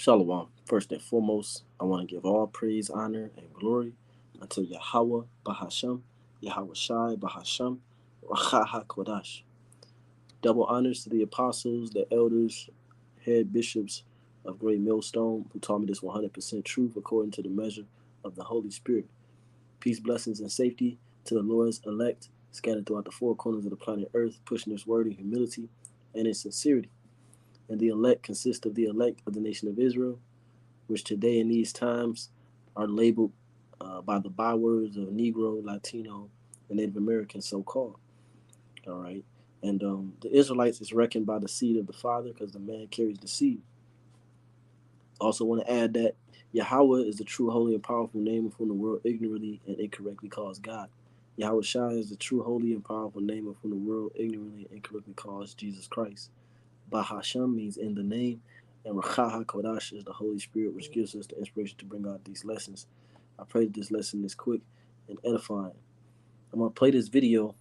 Shalom. First and foremost, I want to give all praise, honor, and glory unto Yahweh Bahasham, Yahweh Shai Bahasham, Rachaha Kodash. Double honors to the apostles, the elders, head bishops of Great Millstone, who taught me this 100% truth according to the measure of the Holy Spirit. Peace, blessings, and safety to the Lord's elect, scattered throughout the four corners of the planet Earth, pushing this word in humility and in sincerity. And the elect consist of the elect of the nation of Israel, which today in these times are labeled by the bywords of Negro, Latino, and Native American, so-called. All right. And the Israelites is reckoned by the seed of the father because the man carries the seed. Also want to add that Yahweh is the true, holy, and powerful name of whom the world ignorantly and incorrectly calls God. Yahweh Shai is the true, holy, and powerful name of whom the world ignorantly and incorrectly calls Jesus Christ. Bahasham means in the name, and Rachaha Kodash is the Holy Spirit, which gives us the inspiration to bring out these lessons. I pray that this lesson is quick and edifying. I'm gonna play this video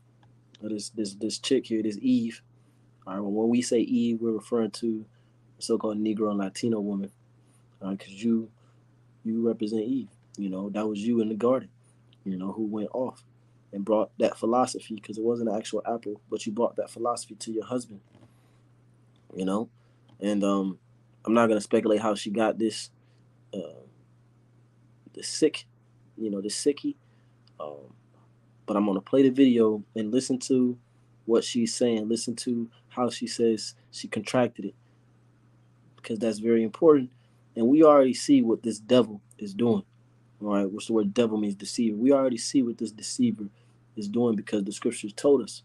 of this chick here, this Eve. All right, well, when we say Eve, we're referring to the so-called Negro and Latino woman. All right, because you represent Eve. You know, that was you in the garden. You know, who went off and brought that philosophy, because it wasn't an actual apple, but you brought that philosophy to your husband. You know, and I'm not gonna speculate how she got uh, this sick, this sickie. Um, but I'm gonna play the video and listen to what she's saying. Listen to how she says she contracted it, because that's very important. And we already see what this devil is doing. All right, which the word devil means deceiver. We already see what this deceiver is doing because the scriptures told us.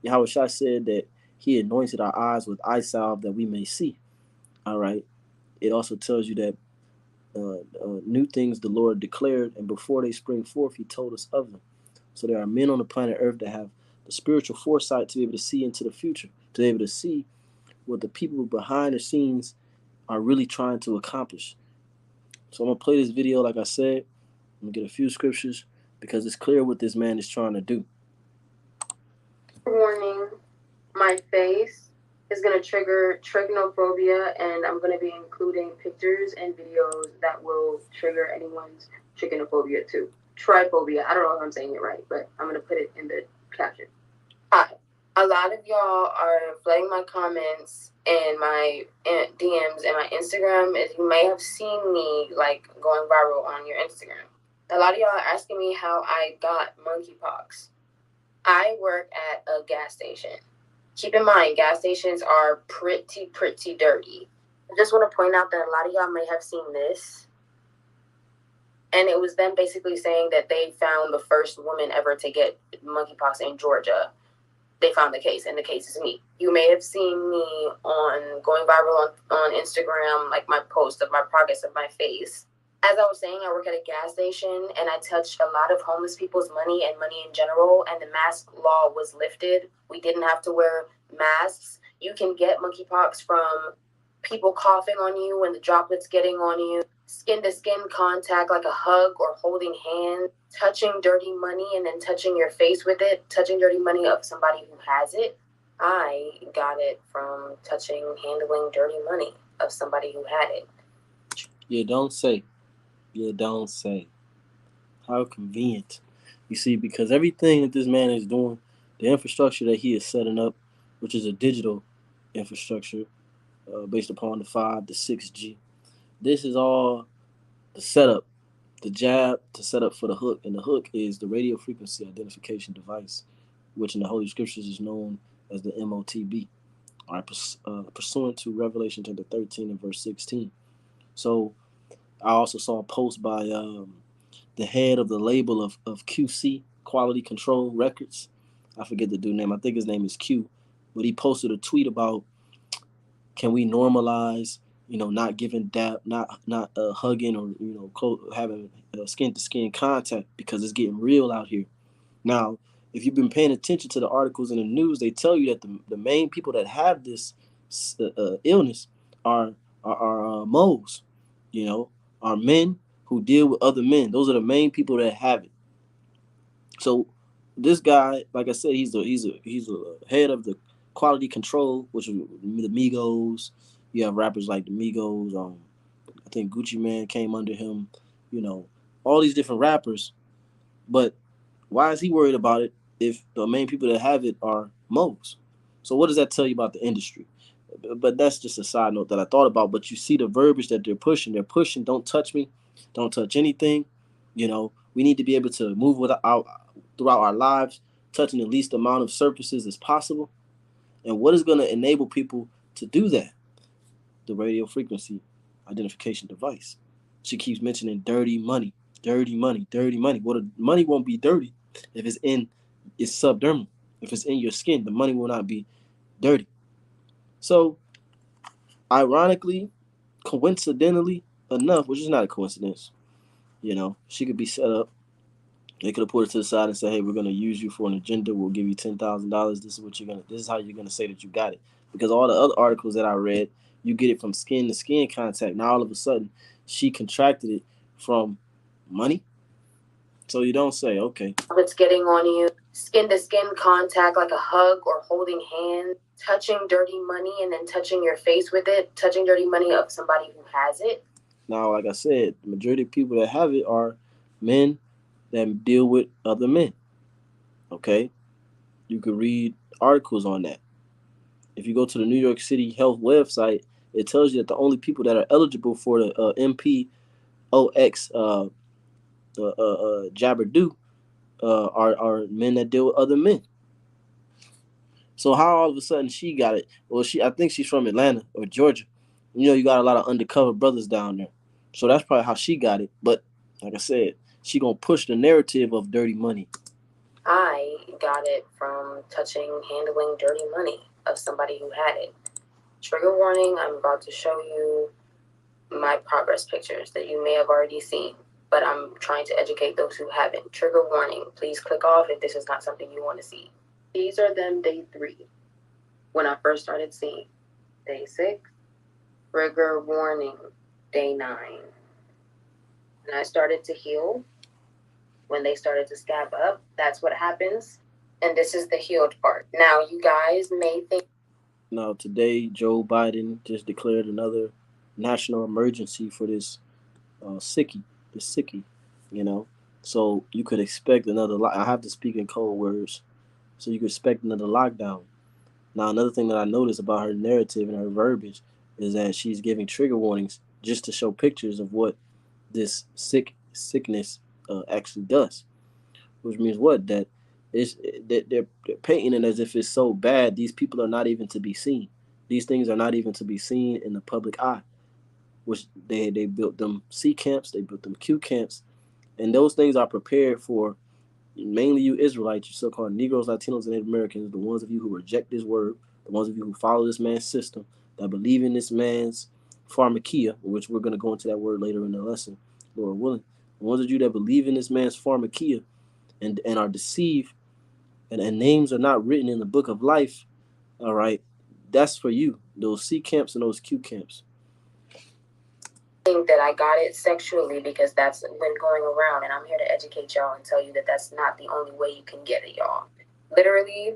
Yahweh Shai said that he anointed our eyes with eye salve that we may see. All right. It also tells you that new things the Lord declared, and before they spring forth, he told us of them. So there are men on the planet Earth that have the spiritual foresight to be able to see into the future, to be able to see what the people behind the scenes are really trying to accomplish. So I'm going to play this video, like I said. I'm going to get a few scriptures because it's clear what this man is trying to do. Warning, my face is going to trigger trichinophobia, and I'm going to be including pictures and videos that will trigger anyone's trichinophobia too. Triphobia. I don't know if I'm saying it right, but I'm going to put it in the caption. Hi. A lot of y'all are flooding my comments and my DMs and my Instagram. As you may have seen me like going viral on your Instagram. A lot of y'all are asking me how I got monkeypox. I work at a gas station. Keep in mind, gas stations are pretty dirty. I just want to point out that a lot of y'all may have seen this. And it was them basically saying that they found the first woman ever to get monkeypox in Georgia. They found the case, and the case is me. You may have seen me on going viral on Instagram, like my post of my progress of my face. As I was saying, I work at a gas station, and I touch a lot of homeless people's money and money in general, and the mask law was lifted. We didn't have to wear masks. You can get monkeypox from people coughing on you and the droplets getting on you, skin-to-skin contact like a hug or holding hands, touching dirty money and then touching your face with it, touching dirty money of somebody who has it. I got it from handling dirty money of somebody who had it. You don't say. You don't say. How convenient. You see, because everything that this man is doing, the infrastructure that he is setting up, which is a digital infrastructure based upon the 5 to 6G, this is all the setup, the jab to set up for the hook. And the hook is the radio frequency identification device, which in the Holy Scriptures is known as the MOTB, all right, pursuant to Revelation chapter 13 and verse 16. So I also saw a post by the head of the label of QC, Quality Control Records. I forget the dude name. I think his name is Q. But he posted a tweet about, can we normalize, not giving dap, not hugging or, having skin to skin contact, because it's getting real out here. Now, if you've been paying attention to the articles in the news, they tell you that the main people that have this illness are moles, are men who deal with other men. Those are the main people that have it. So this guy, like I said, he's a head of the quality control, which is the Migos. You have rappers like the Migos, think Gucci Mane came under him, you know, all these different rappers. But why is he worried about it if the main people that have it are Moes? So what does that tell you about the industry? But that's just a side note that I thought about. But you see the verbiage that they're pushing. They're pushing, don't touch me, don't touch anything. You know, we need to be able to move throughout our lives, touching the least amount of surfaces as possible. And what is going to enable people to do that? The radio frequency identification device. She keeps mentioning dirty money, dirty money, dirty money. Well, the money won't be dirty if it's subdermal. If it's in your skin, the money will not be dirty. So, ironically, coincidentally enough, which is not a coincidence, she could be set up. They could have put her to the side and said, "Hey, we're gonna use you for an agenda. We'll give you $10,000. This is how you're gonna say that you got it." Because all the other articles that I read, you get it from skin to skin contact. Now all of a sudden, she contracted it from money. So you don't say, okay. It's getting on you, skin to skin contact, like a hug or holding hands, touching dirty money and then touching your face with it, touching dirty money of somebody who has it. Now, like I said, the majority of people that have it are men that deal with other men. Okay? You could read articles on that. If you go to the New York City Health website, it tells you that the only people that are eligible for the MPOX Jabberdo are men that deal with other men. So how all of a sudden she got it? Well, I think she's from Atlanta or Georgia. You got a lot of undercover brothers down there. So that's probably how she got it. But like I said, she gonna push the narrative of dirty money. I got it from handling dirty money of somebody who had it. Trigger warning, I'm about to show you my progress pictures that you may have already seen, but I'm trying to educate those who haven't. Trigger warning, please click off if this is not something you want to see. These are them day 3, when I first started seeing. Day 6, trigger warning, day 9. And I started to heal. When they started to scab up, that's what happens. And this is the healed part. Now, you guys may think. Now, today, Joe Biden just declared another national emergency for this sickie. So you could expect another. I have to speak in code words. So you could expect another lockdown. Now, another thing that I noticed about her narrative and her verbiage is that she's giving trigger warnings just to show pictures of what this sickness actually does, which means what? That they're painting it as if it's so bad. These people are not even to be seen. These things are not even to be seen in the public eye. Which they built them C camps, they built them Q camps, and those things are prepared for mainly you Israelites, you so-called Negroes, Latinos, and Native Americans, the ones of you who reject this word, the ones of you who follow this man's system, that believe in this man's pharmakia, which we're going to go into that word later in the lesson, Lord willing. The ones of you that believe in this man's pharmakia and are deceived, and names are not written in the book of life, all right, that's for you, those C camps and those Q camps. Think that I got it sexually because that's been going around, and I'm here to educate y'all and tell you that that's not the only way you can get it, y'all. Literally,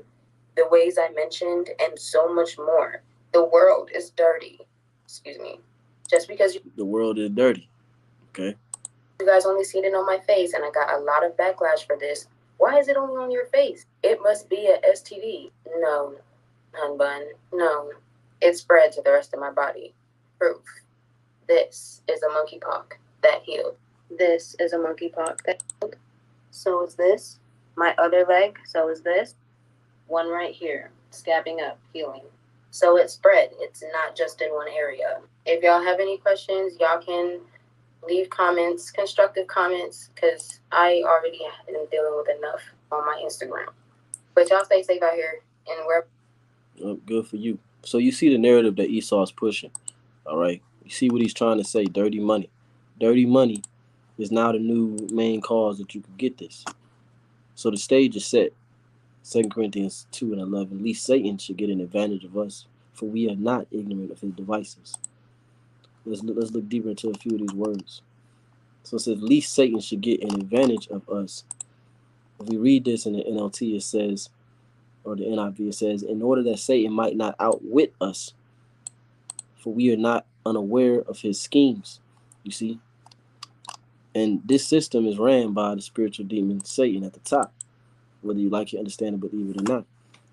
the ways I mentioned and so much more. The world is dirty. Excuse me. Just because the world is dirty. Okay. You guys only seen it on my face, and I got a lot of backlash for this. Why is it only on your face? It must be a STD. No, Hunbun. No. It spread to the rest of my body. Proof. This is a monkeypox that healed. This is a monkeypox that healed. So is this. My other leg, so is this. One right here, scabbing up, healing. So it spread. It's not just in one area. If y'all have any questions, y'all can leave comments, constructive comments, because I already am dealing with enough on my Instagram. But y'all stay safe out here, and we're good for you. So you see the narrative that Esau's pushing, all right? You see what he's trying to say, dirty money. Dirty money is now the new main cause that you could get this. So the stage is set. 2 Corinthians 2:11. Least Satan should get an advantage of us, for we are not ignorant of his devices. Let's look deeper into a few of these words. So it says, least Satan should get an advantage of us. If we read this in the NLT, it says, or the NIV, it says, in order that Satan might not outwit us, for we are not unaware of his schemes. You see? And this system is ran by the spiritual demon Satan at the top, whether you like it, understand it, believe it or not.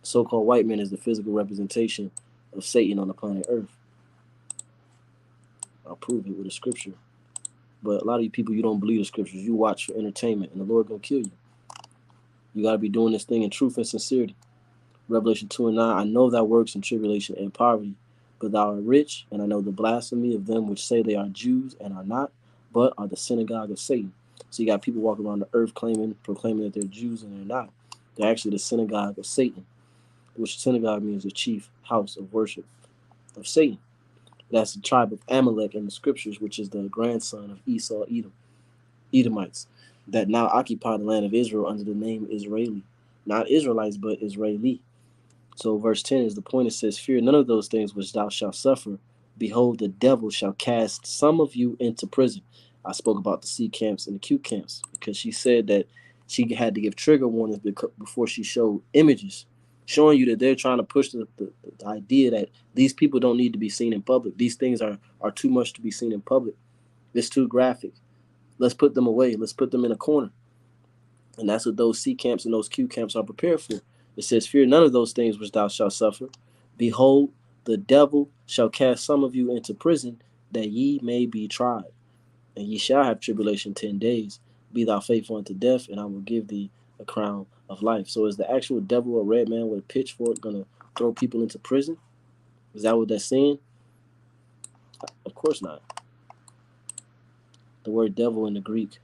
So-called white man is the physical representation of Satan on the planet Earth. I'll prove it with a scripture. But a lot of you people, you don't believe the scriptures. You watch for entertainment, and the Lord gonna kill you. You gotta be doing this thing in truth and sincerity. Revelation 2:9, I know thy works in tribulation and poverty, but thou art rich, and I know the blasphemy of them which say they are Jews and are not, but are the synagogue of Satan. So you got people walking around the earth proclaiming that they're Jews and they're not. They're actually the synagogue of Satan, which synagogue means the chief house of worship of Satan. That's the tribe of Amalek in the scriptures, which is the grandson of Esau, Edomites, that now occupy the land of Israel under the name Israeli. Not Israelites, but Israeli. So verse 10 is the point. It says, fear none of those things which thou shalt suffer. Behold, the devil shall cast some of you into prison. I spoke about the C camps and the Q camps because she said that she had to give trigger warnings before she showed images, showing you that they're trying to push the idea that these people don't need to be seen in public. These things are too much to be seen in public. It's too graphic. Let's put them away. Let's put them in a corner. And that's what those C camps and those Q camps are prepared for. It says, fear none of those things which thou shalt suffer. Behold, the devil shall cast some of you into prison, that ye may be tried. And ye shall have tribulation 10 days. Be thou faithful unto death, and I will give thee a crown of life. So is the actual devil a red man with a pitchfork going to throw people into prison? Is that what that's saying? Of course not. The word devil in the Greek.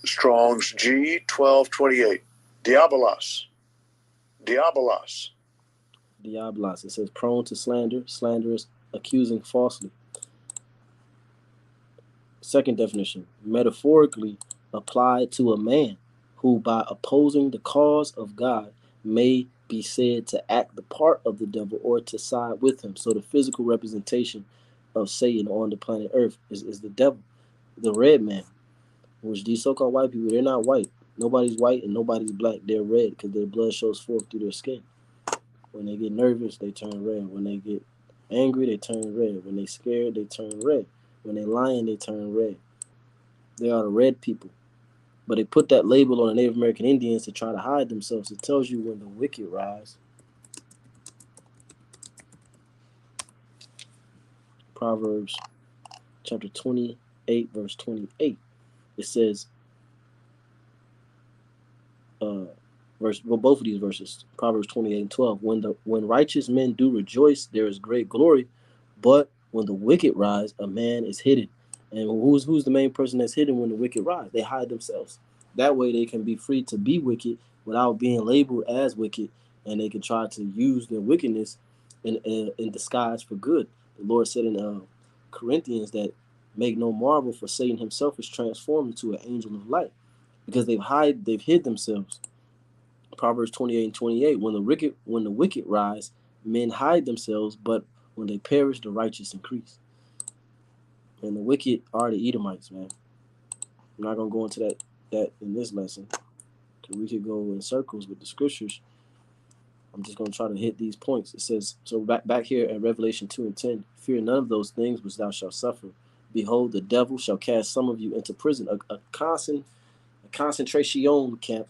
Strong's G 1228. Diabolos. Diabolos. Diabolos. It says prone to slander, slanderous, accusing falsely. Second definition, metaphorically applied to a man who, by opposing the cause of God, may be said to act the part of the devil or to side with him. So the physical representation of Satan on the planet Earth is the devil, the red man, which these so-called white people, they're not white. Nobody's white and nobody's black. They're red because their blood shows forth through their skin. When they get nervous, they turn red. When they get angry, they turn red. When they scared, they turn red. When they lying, they turn red. They are the red people. But they put that label on the Native American Indians to try to hide themselves. It tells you when the wicked rise. Proverbs chapter 28, verse 28. It says, both of these verses, Proverbs 28 and 12. When righteous men do rejoice, there is great glory. But when the wicked rise, a man is hidden. And who's the main person that's hidden when the wicked rise? They hide themselves. That way they can be free to be wicked without being labeled as wicked, and they can try to use their wickedness in disguise for good. The Lord said in Corinthians that make no marvel, for Satan himself is transformed into an angel of light, because they've hid themselves. Proverbs 28 and 28. When the wicked rise, men hide themselves, but when they perish, the righteous increase. And the wicked are the Edomites, man. I'm not gonna go into that in this lesson, because we could go in circles with the scriptures. I'm just gonna try to hit these points. It says, so back here at Revelation 2 and 10, fear none of those things which thou shalt suffer. Behold, the devil shall cast some of you into prison, a concentration camp.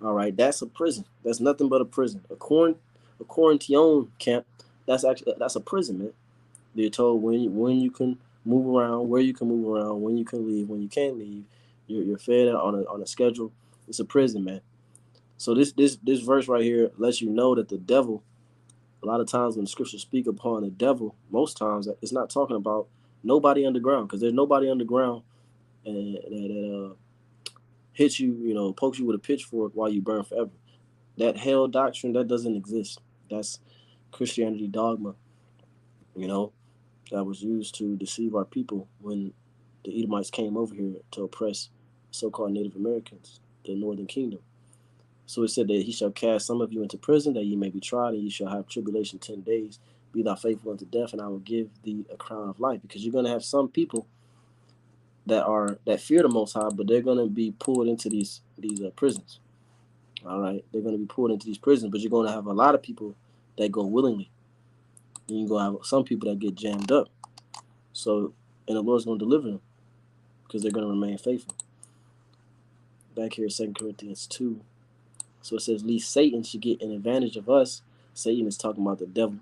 All right, that's a prison. That's nothing but a prison. A quarantine camp. That's a prison, man. They're told when you can move around, where you can move around, when you can leave, when you can't leave. You're fed on a schedule. It's a prison, man. So this verse right here lets you know that the devil, a lot of times when the scriptures speak upon the devil, most times it's not talking about nobody underground, because there's nobody underground that hits you, pokes you with a pitchfork while you burn forever. That hell doctrine, that doesn't exist. That's Christianity dogma, that was used to deceive our people when the Edomites came over here to oppress so-called Native Americans, the Northern Kingdom. So it said that he shall cast some of you into prison, that ye may be tried, and ye shall have tribulation 10 days. Be thou faithful unto death, and I will give thee a crown of life. Because you're going to have some people that fear the Most High, but they're going to be pulled into these prisons. All right, they're going to be pulled into these prisons, but you're going to have a lot of people that go willingly. And you gonna have some people that get jammed up. So, and the Lord's gonna deliver them because they're gonna remain faithful. Back here, 2 Corinthians 2. So it says, lest Satan should get an advantage of us. Satan is talking about the devil,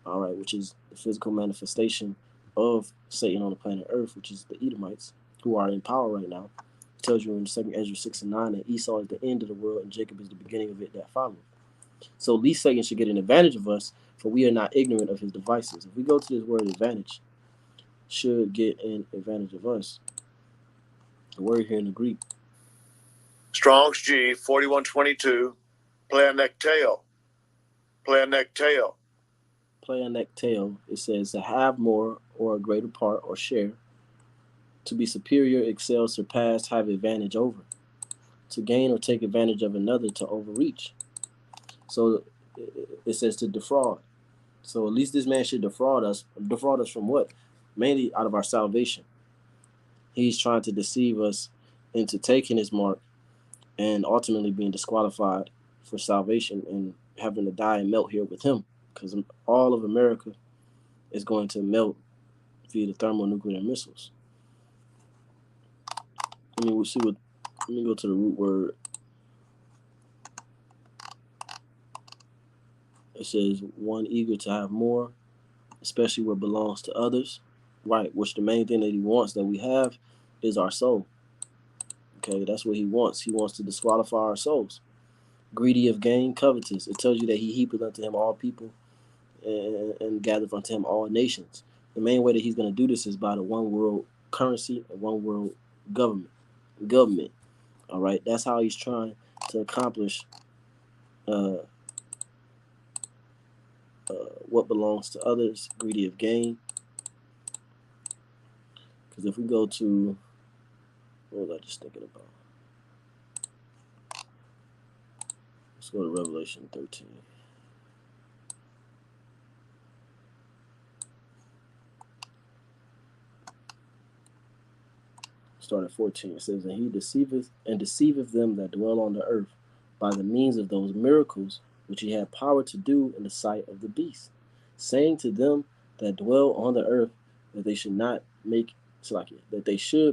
all right, which is the physical manifestation of Satan on the planet Earth, which is the Edomites, who are in power right now. It tells you in 2 Ezra 6 and 9 that Esau is the end of the world and Jacob is the beginning of it that follows. So lest Satan should get an advantage of us, for we are not ignorant of his devices. If we go to this word advantage, should get an advantage of us. The word here in the Greek. Strong's G 4122. Pleonekteo. Pleonekteo. Pleonekteo. It says to have more or a greater part or share. To be superior, excel, surpass, have advantage over. To gain or take advantage of another, to overreach. So it says to defraud. So at least this man should defraud us. Defraud us from what? Mainly out of our salvation. He's trying to deceive us into taking his mark and ultimately being disqualified for salvation and having to die and melt here with him, because all of America is going to melt via the thermonuclear missiles. Let me go to the root word. It says one eager to have more, especially what belongs to others, right? Which the main thing that he wants that we have is our soul. Okay, that's what he wants. He wants to disqualify our souls. Greedy of gain, covetous. It tells you that he heapeth unto him all people and gathereth unto him all nations. The main way that he's going to do this is by the one world currency and one world government. All right, that's how he's trying to accomplish what belongs to others, greedy of gain. Because if we go to, what was I just thinking about? Let's go to Revelation 13. Start at 14. It says, and he deceiveth them that dwell on the earth by the means of those miracles which he had power to do in the sight of the beast, saying to them that dwell on the earth that they should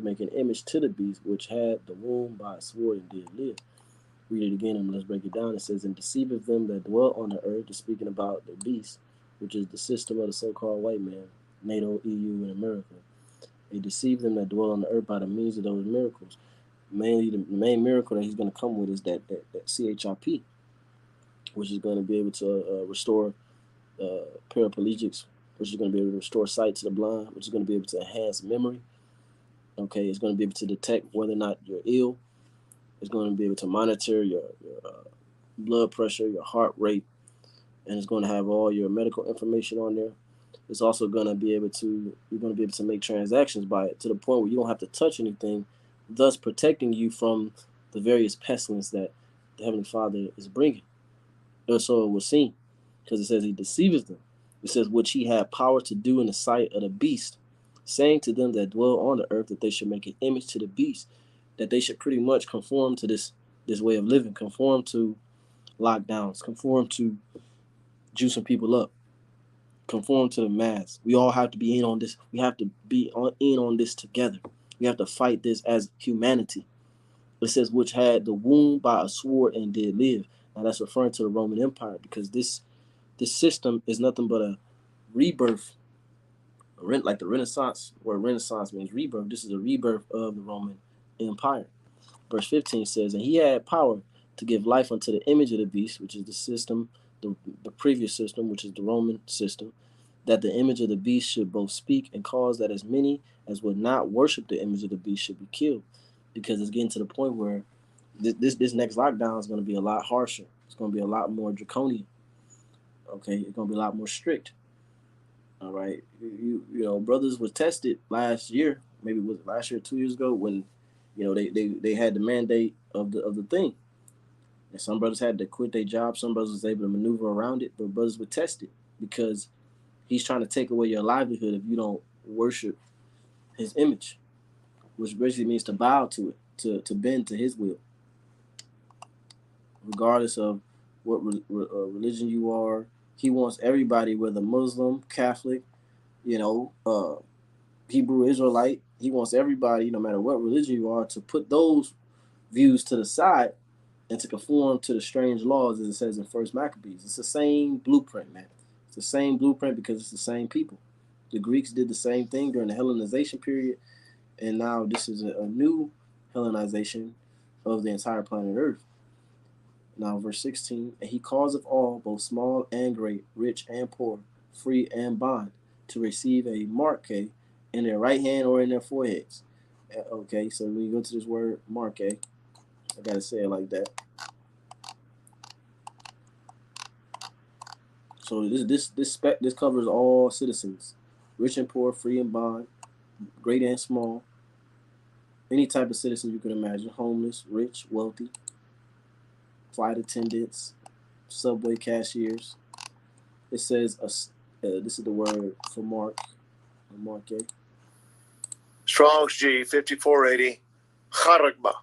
make an image to the beast which had the womb by a sword and did live. Read it again and let's break it down. It says, and deceiveth them that dwell on the earth, speaking about the beast, which is the system of the so-called white man, NATO, EU, and America. They deceive them that dwell on the earth by the means of those miracles. Mainly, the main miracle that he's going to come with is that CHIP, which is going to be able to restore paraplegics, which is going to be able to restore sight to the blind, which is going to be able to enhance memory. Okay, it's going to be able to detect whether or not you're ill. It's going to be able to monitor your blood pressure, your heart rate, and it's going to have all your medical information on there. It's also going to be able to, you're going to be able to make transactions by it to the point where you don't have to touch anything, thus protecting you from the various pestilence that the Heavenly Father is bringing. Or so it was seen, because it says he deceiveth them. It says, which he had power to do in the sight of the beast, saying to them that dwell on the earth that they should make an image to the beast, that they should pretty much conform to this way of living, conform to lockdowns, conform to juicing people up, conform to the mass. We all have to be in on this. We have to be in on this together. We have to fight this as humanity. It says, which had the womb by a sword and did live. Now that's referring to the Roman Empire, because this system is nothing but a rebirth, like the Renaissance, where Renaissance means rebirth. This is a rebirth of the Roman Empire. Verse 15 says, and he had power to give life unto the image of the beast, which is the system, the previous system, which is the Roman system, that the image of the beast should both speak and cause that as many as would not worship the image of the beast should be killed. Because it's getting to the point where this next lockdown is going to be a lot harsher. It's going to be a lot more draconian. Okay, it's going to be a lot more strict. All right, you know, brothers was tested last year, maybe was it last year, 2 years ago, when they had the mandate of the thing. And some brothers had to quit their job. Some brothers was able to maneuver around it, but brothers were tested because he's trying to take away your livelihood if you don't worship his image, which basically means to bow to it, to bend to his will, regardless of what religion you are, He wants everybody, whether Muslim, Catholic, Hebrew Israelite. He wants everybody, no matter what religion you are, to put those views to the side and to conform to the strange laws, as it says in First Maccabees. It's the same blueprint, man. It's the same blueprint because it's the same people. The Greeks did the same thing during the Hellenization period, and now this is a new Hellenization of the entire planet Earth. Now, verse 16, and he causeth all, both small and great, rich and poor, free and bond, to receive a marque in their right hand or in their foreheads. Okay, so when you go to this word marque, I gotta say it like that. So this covers all citizens, rich and poor, free and bond, great and small, any type of citizen you can imagine, homeless, rich, wealthy, flight attendants, subway cashiers. It says, this is the word for marque. Strong's G 5480. Charagma.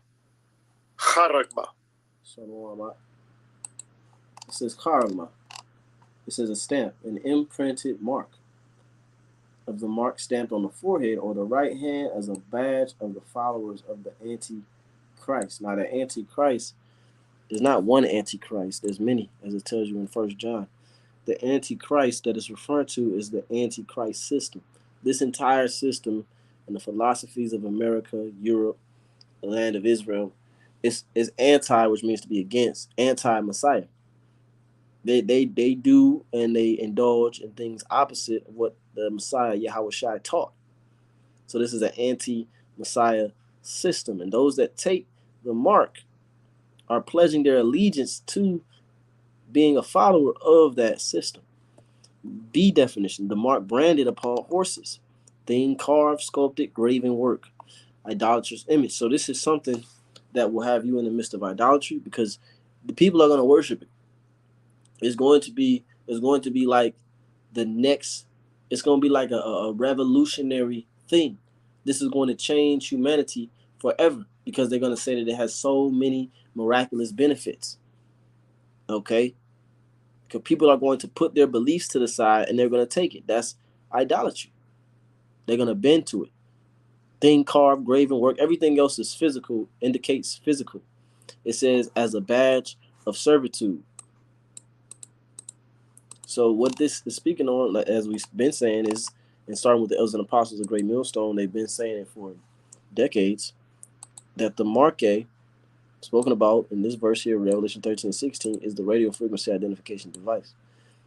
It says charagma. It says a stamp, an imprinted mark of the mark stamped on the forehead or the right hand as a badge of the followers of the Antichrist. Now, the Antichrist, there's not one Antichrist. There's many, as it tells you in 1 John. The Antichrist that is referred to is the Antichrist system. This entire system and the philosophies of America, Europe, the land of Israel, is anti, which means to be against, anti-Messiah. They do and they indulge in things opposite of what the Messiah, Yahawashi, taught. So this is an anti-Messiah system. And those that take the mark are pledging their allegiance to being a follower of that system. B definition, the mark branded upon horses, thing carved, sculpted, graven work, idolatrous image. So this is something that will have you in the midst of idolatry because the people are going to worship it. It's going to be like the next, it's going to be like a revolutionary thing. This is going to change humanity forever because they're going to say that it has so many miraculous benefits. Okay? Because people are going to put their beliefs to the side and they're going to take it. That's idolatry. They're going to bend to it. Thing carved, graven work, everything else is physical, indicates physical. It says as a badge of servitude. So what this is speaking on, as we've been saying, is, and starting with the elders and apostles of Great Millstone, they've been saying it for decades, that the marque spoken about in this verse here, Revelation 13:16, is the radio frequency identification device.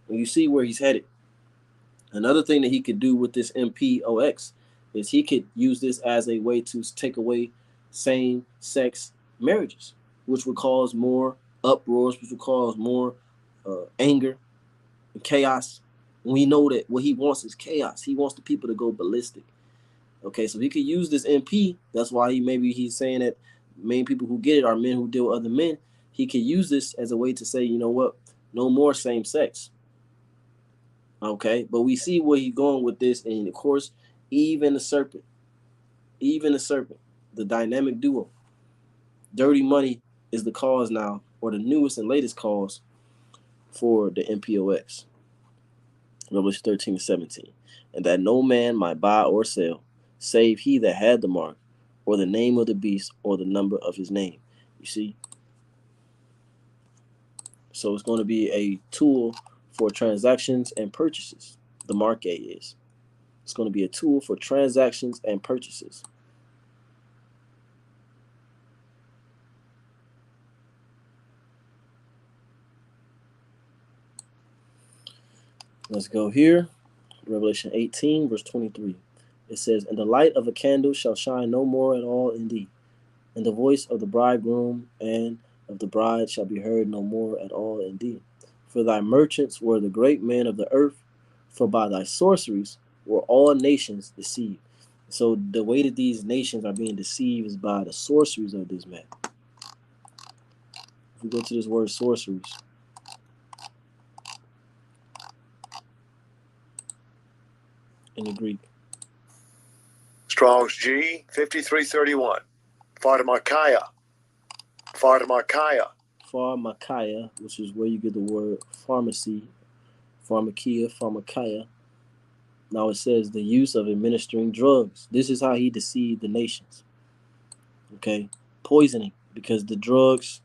And you see where he's headed. Another thing that he could do with this MPOX is he could use this as a way to take away same-sex marriages, which would cause more uproars, which would cause more anger and chaos. We know that what he wants is chaos. He wants the people to go ballistic. Okay, so he could use this MP. That's why he's saying that main people who get it are men who deal with other men. He could use this as a way to say, you know what, no more same sex. Okay, but we see where he's going with this, and of course, even the serpent, the dynamic duo, dirty money is the cause now, or the newest and latest cause for the MPOX. Revelation 13:17, and that no man might buy or sell, save he that had the mark, or the name of the beast, or the number of his name. You see? So it's going to be a tool for transactions and purchases. The marque is. It's going to be a tool for transactions and purchases. Let's go here. Revelation 18, verse 23. It says, and the light of a candle shall shine no more at all in thee, and the voice of the bridegroom and of the bride shall be heard no more at all in thee. For thy merchants were the great men of the earth, for by thy sorceries were all nations deceived. So the way that these nations are being deceived is by the sorceries of this man. If we go to this word sorceries, in the Greek. Strong's G 5331. Pharmakia. Pharmakia, which is where you get the word pharmacy pharmakia. Now it says the use of administering drugs. This is how he deceived the nations. Okay, poisoning, because the drugs,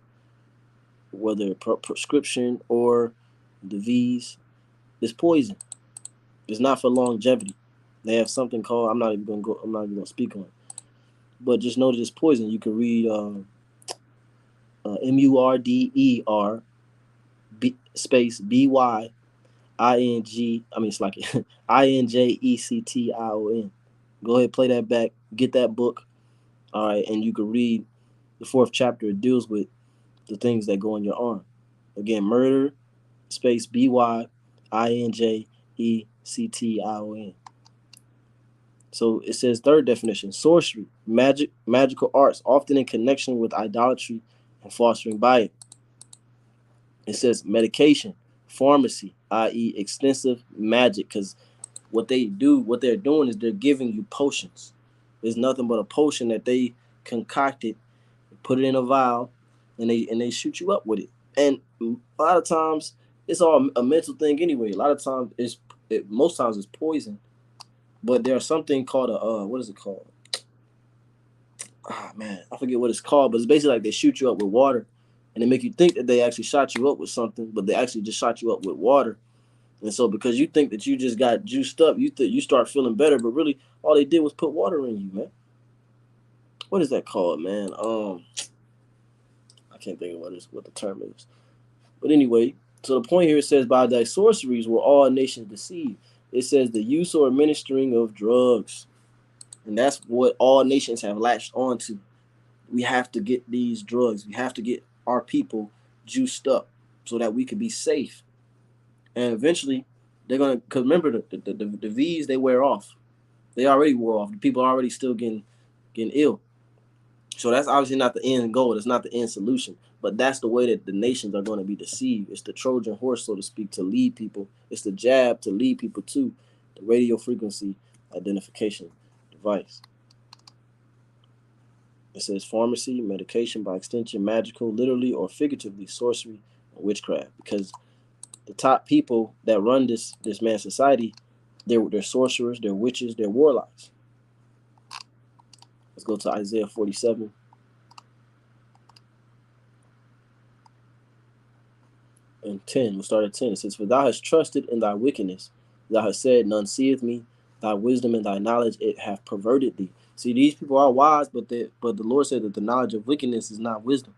whether prescription or the V's, is poison. It's not for longevity. They have something called, I'm not even gonna speak on it, but just know that it's poison. You can read MURDER space BY ING. I mean, it's like INJECTION. Go ahead, play that back. Get that book. All right, and you can read the 4th chapter. It deals with the things that go in your arm. Again, murder space BY INJECTION. So it says, third definition: sorcery, magical arts, often in connection with idolatry and fostering by it. It says medication, pharmacy, i.e. extensive magic, because what they're doing is they're giving you potions. There's nothing but a potion that they concocted, put it in a vial, and they shoot you up with it. And a lot of times it's all a mental thing anyway. A lot of times most times it's poison, but there's something called what is it called? Ah, man, I forget what it's called, but it's basically like they shoot you up with water, and they make you think that they actually shot you up with something, but they actually just shot you up with water. And so because you think that you just got juiced up, you start feeling better, but really all they did was put water in you, man. What is that called, man? I can't think of what the term is. But anyway, so the point here, it says, by thy sorceries were all nations deceived. It says the use or administering of drugs. And that's what all nations have latched onto. We have to get these drugs. We have to get our people juiced up so that we could be safe. And eventually, they're going to, because remember, the V's, they wear off. They already wore off. The people are already still getting ill. So that's obviously not the end goal. It's not the end solution. But that's the way that the nations are going to be deceived. It's the Trojan horse, so to speak, to lead people. It's the jab to lead people to the radio frequency identification device. It says pharmacy, medication, by extension, magical, literally or figuratively, sorcery, and witchcraft. Because the top people that run this man's society, they're sorcerers, they're witches, they're warlocks. Let's go to Isaiah 47. And 10. We'll start at 10. It says, for thou hast trusted in thy wickedness. Thou hast said, none seeth me. Thy wisdom and thy knowledge, it hath perverted thee. See, these people are wise, but the Lord said that the knowledge of wickedness is not wisdom.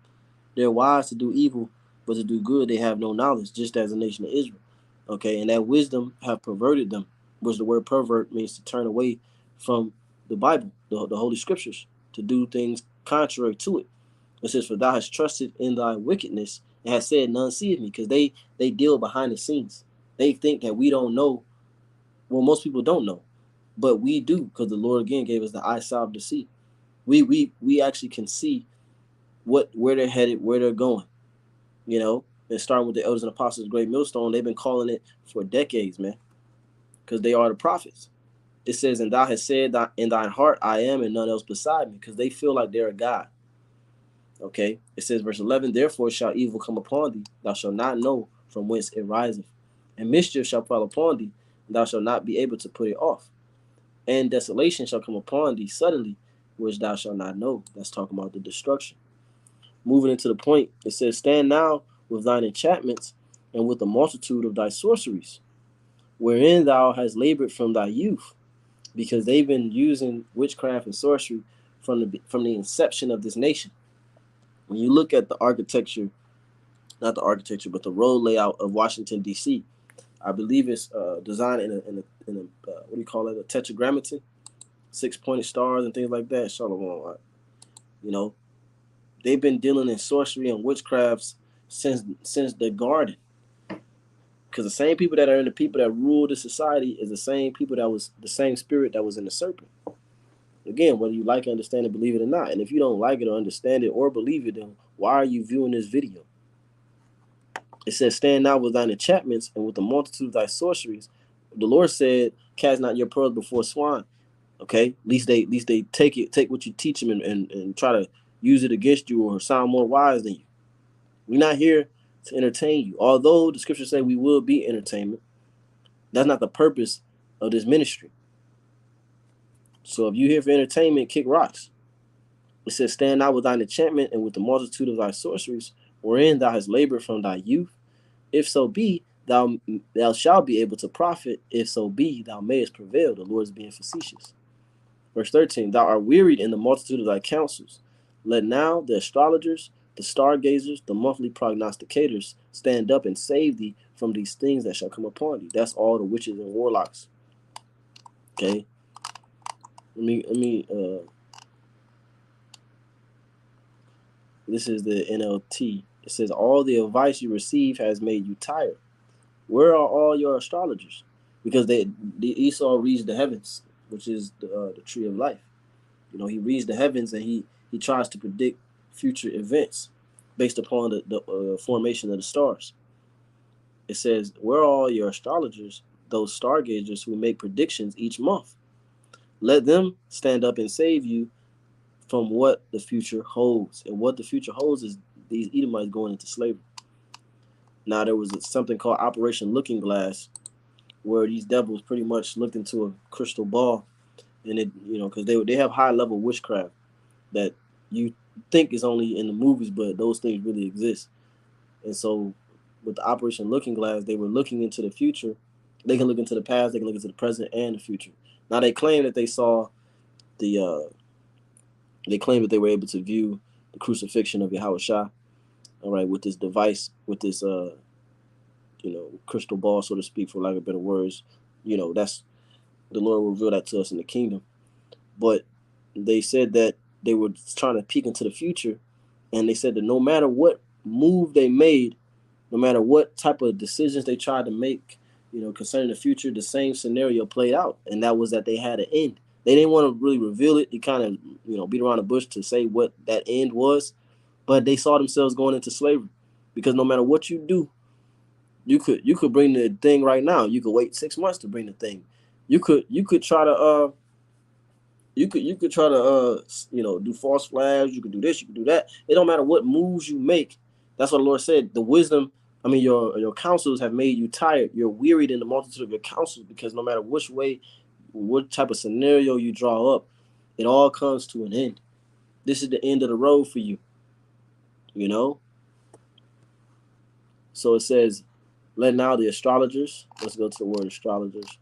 They're wise to do evil, but to do good they have no knowledge, just as the nation of Israel. Okay, and that wisdom have perverted them, which the word pervert means to turn away from the Bible, the Holy Scriptures, to do things contrary to it. It says, for thou hast trusted in thy wickedness, and has said, none seeth me, because they deal behind the scenes. They think that we don't know. Well, most people don't know, but we do, because the Lord again gave us the eyesight to see. We actually can see where they're headed, where they're going. You know, and starting with the elders and apostles, great millstone, they've been calling it for decades, man, because they are the prophets. It says, and thou hast said in thine heart, I am, and none else beside me, because they feel like they're a God. Okay, it says, verse 11, therefore shall evil come upon thee, thou shalt not know from whence it riseth, and mischief shall fall upon thee, and thou shalt not be able to put it off, and desolation shall come upon thee suddenly, which thou shalt not know. That's talking about the destruction. Moving into the point, it says, stand now with thine enchantments, and with the multitude of thy sorceries, wherein thou hast labored from thy youth, because they've been using witchcraft and sorcery from the inception of this nation. When you look at the architecture, not the architecture, but the road layout of Washington, D.C., I believe it's designed in a what do you call it, a tetragrammaton, 6-pointed stars and things like that. Shalom. You know, they've been dealing in sorcery and witchcrafts since the garden. Because the same people that are in the people that rule the society is the same people that was the same spirit that was in the serpent. Again, whether you like, understand it, believe it or not. And if you don't like it or understand it or believe it, then why are you viewing this video? It says, stand now with thine enchantments and with the multitude of thy sorceries. The Lord said, cast not your pearls before swine. Okay? At least they take what you teach them and try to use it against you or sound more wise than you. We're not here to entertain you. Although the scriptures say we will be entertainment. That's not the purpose of this ministry. So if you here for entertainment, kick rocks. It says, stand not with thine enchantment and with the multitude of thy sorceries, wherein thou hast labored from thy youth. If so be, thou shalt be able to profit. If so be, thou mayest prevail. The Lord is being facetious. Verse 13, thou art wearied in the multitude of thy counsels. Let now the astrologers, the stargazers, the monthly prognosticators stand up and save thee from these things that shall come upon thee. That's all the witches and warlocks. Okay. This is the NLT. It says, all the advice you receive has made you tired. Where are all your astrologers? Because the Esau reads the heavens, which is the tree of life. You know, he reads the heavens and he tries to predict future events based upon the formation of the stars. It says, where are all your astrologers, those stargazers who make predictions each month? Let them stand up and save you from what the future holds. And what the future holds is these Edomites going into slavery. Now, there was something called Operation Looking Glass, where these devils pretty much looked into a crystal ball, and it, you know, because they have high level witchcraft that you think is only in the movies, but those things really exist. And so, with the Operation Looking Glass, they were looking into the future. They can look into the past, they can look into the present and the future. Now, they claim that they saw they claim that they were able to view the crucifixion of Yahushua, all right, with this device, with this crystal ball, so to speak, for lack of better words. You know, that's the Lord will reveal that to us in the kingdom. But they said that they were trying to peek into the future, and they said that no matter what move they made, no matter what type of decisions they tried to make, you know, concerning the future, the same scenario played out, and that was that they had an end. They didn't want to really reveal it. They kind of, you know, beat around the bush to say what that end was, but they saw themselves going into slavery, because no matter what you do, you could bring the thing right now. You could wait 6 months to bring the thing. You could try to you could try to do false flags. You could do this. You could do that. It don't matter what moves you make. That's what the Lord said. The wisdom, your counsels have made you tired. You're wearied in the multitude of your counsels, because no matter which way, what type of scenario you draw up, it all comes to an end. This is the end of the road for you. You know. So it says, let now the astrologers. Let's go to the word astrologers.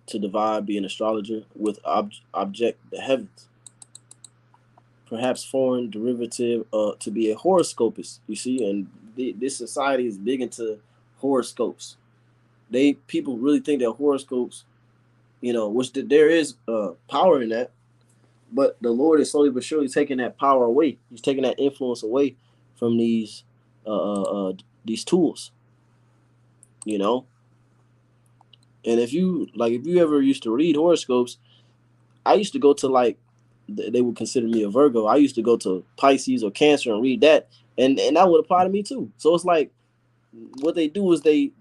To divide, be an astrologer, with object the heavens. Perhaps foreign derivative to be a horoscopist. You see, and this society is big into horoscopes. People really think that horoscopes, which there is power in that, but the Lord is slowly but surely taking that power away. He's taking that influence away from these tools. You know. And if you ever used to read horoscopes, I used to go to they would consider me a Virgo. I used to go to Pisces or Cancer and read that, and that would apply to me too. So it's like what they do is they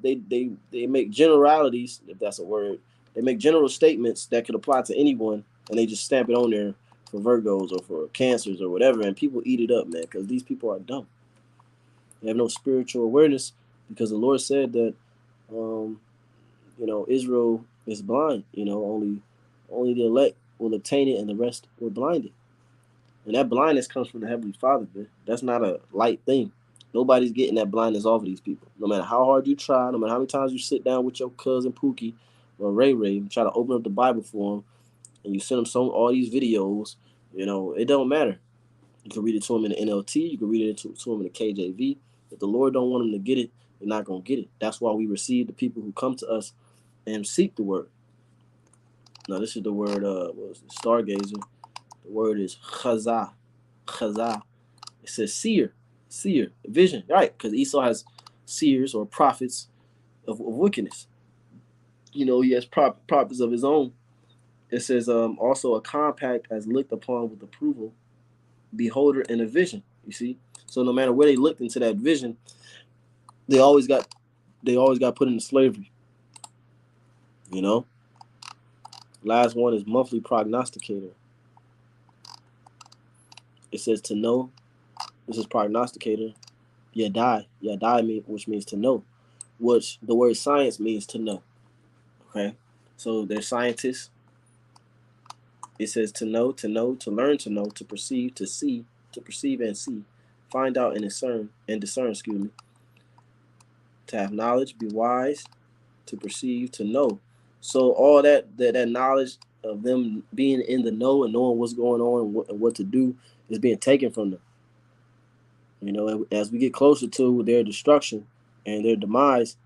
make generalities, if that's a word. They make general statements that could apply to anyone, and they just stamp it on there for Virgos or for Cancers or whatever, and people eat it up, man, because these people are dumb. They have no spiritual awareness, because the Lord said that Israel is blind. Only the elect will obtain it, and the rest were blinded. And that blindness comes from the Heavenly Father, man. That's not a light thing. Nobody's getting that blindness off of these people. No matter how hard you try, no matter how many times you sit down with your cousin Pookie or Ray Ray and try to open up the Bible for them, and you send them all these videos, it don't matter. You can read it to them in the NLT. You can read it to them in the KJV. If the Lord don't want them to get it, they're not going to get it. That's why we receive the people who come to us and seek the word. Now, this is the word, stargazer. The word is chazah. Chazah. It says seer, vision. Right, because Esau has seers or prophets of wickedness. He has prophets of his own. It says also a compact as looked upon with approval, beholder in a vision. You see? So no matter where they looked into that vision, they always got put into slavery. Last one is monthly prognosticator. It says to know. This is prognosticator. Yadai, which means to know, which the word science means to know. Okay, so they're scientists. It says to know, to learn to know, to perceive, to see, to perceive and see, find out and discern, excuse me, to have knowledge, be wise, to perceive, to know. So all that knowledge of them being in the know and knowing what's going on and what to do is being taken from them. You know, as we get closer to their destruction and their demise,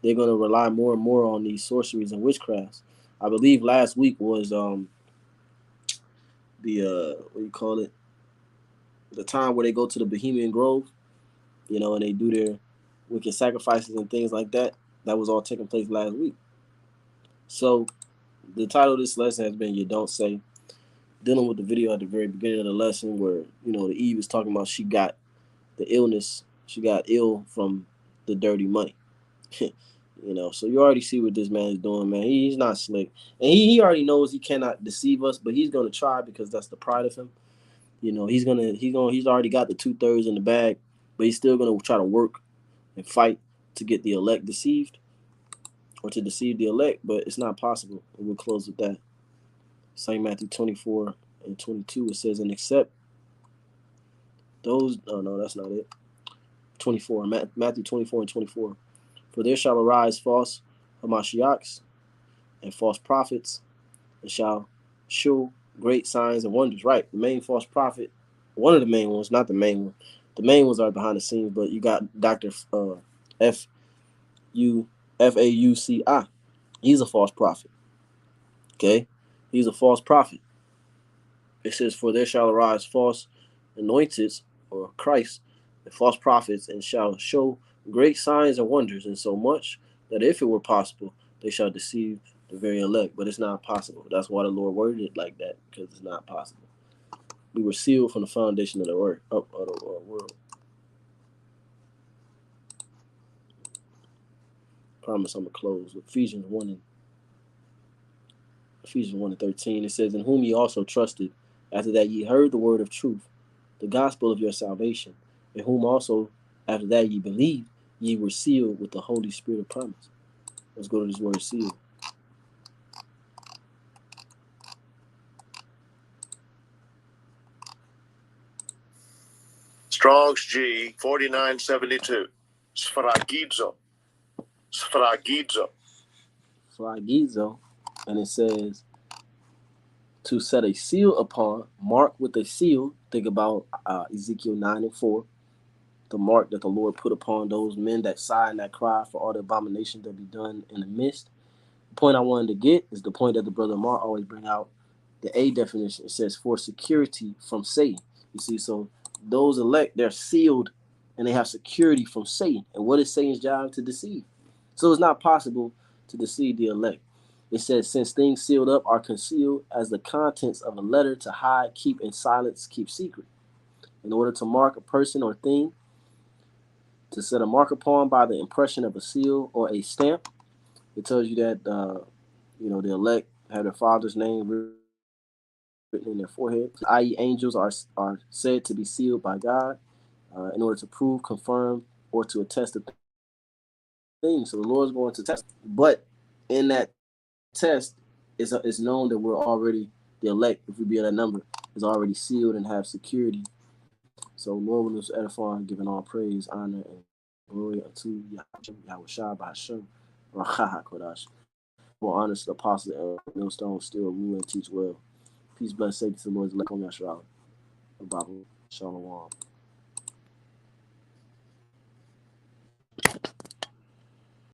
they're going to rely more and more on these sorceries and witchcrafts. I believe last week was the what do you call it? The time where they go to the Bohemian Grove, you know, and they do their wicked sacrifices and things like that. That was all taking place last week. So the title of this lesson has been "You Don't Say," dealing with the video at the very beginning of the lesson where, you know, the Eve is talking about she got the illness, she got ill from the dirty money. You know, so you already see what this man is doing, man. He's not slick, and he already knows he cannot deceive us, but he's gonna try because that's the pride of him. You know, he's already got the 2/3 in the bag, but he's still gonna try to work and fight to get the elect deceived or to deceive the elect, but it's not possible. And we'll close with that. St. Matthew 24 and 22, it says, and except those, oh no, that's not it. 24, Matthew 24 and 24. For there shall arise false Hamashiachs and false prophets, and shall show great signs and wonders. Right, the main false prophet, one of the main ones, not the main one. The main ones are behind the scenes, but you got Dr. Fauci. He's a false prophet. Okay, he's a false prophet. It says, for there shall arise false anointed, or Christ, and false prophets, and shall show great signs and wonders, and so much that if it were possible, they shall deceive the very elect. But it's not possible. That's why the Lord worded it like that, because it's not possible. We were sealed from the foundation of the world. Promise I'm going to close with Ephesians 1 and 13. It says, in whom ye also trusted, after that ye heard the word of truth, the gospel of your salvation, in whom also after that ye believed, ye were sealed with the Holy Spirit of promise. Let's go to this word sealed. Strong's G 4972. Sfragizo. Sfragizo. And it says to set a seal upon, mark with a seal. Think about Ezekiel 9 and 4. The mark that the Lord put upon those men that sigh and that cry for all the abominations that be done in the midst. The point I wanted to get is the point that the brother Mark always bring out. The A definition, it says for security from Satan. You see, so those elect, they're sealed and they have security from Satan. And what is Satan's job? To deceive. So it's not possible to deceive the elect. It says, since things sealed up are concealed as the contents of a letter to hide, keep in silence, keep secret. In order to mark a person or thing, to set a mark upon by the impression of a seal or a stamp, it tells you that you know, the elect have their father's name written in their forehead, i.e. angels are said to be sealed by God in order to prove, confirm, or to attest the thing. So the Lord's going to test. But in that test, it's known that we're already, the elect, if we be at that number, is already sealed and have security. So Lord will edify, giving all praise, honor, and glory unto Yahweh Shai B'Hashem, Rachaha Kodash. More honors to the apostle and millstone, still rule and teach well. Peace, bless, safety to the Lord's elect on Yashua. Shalom.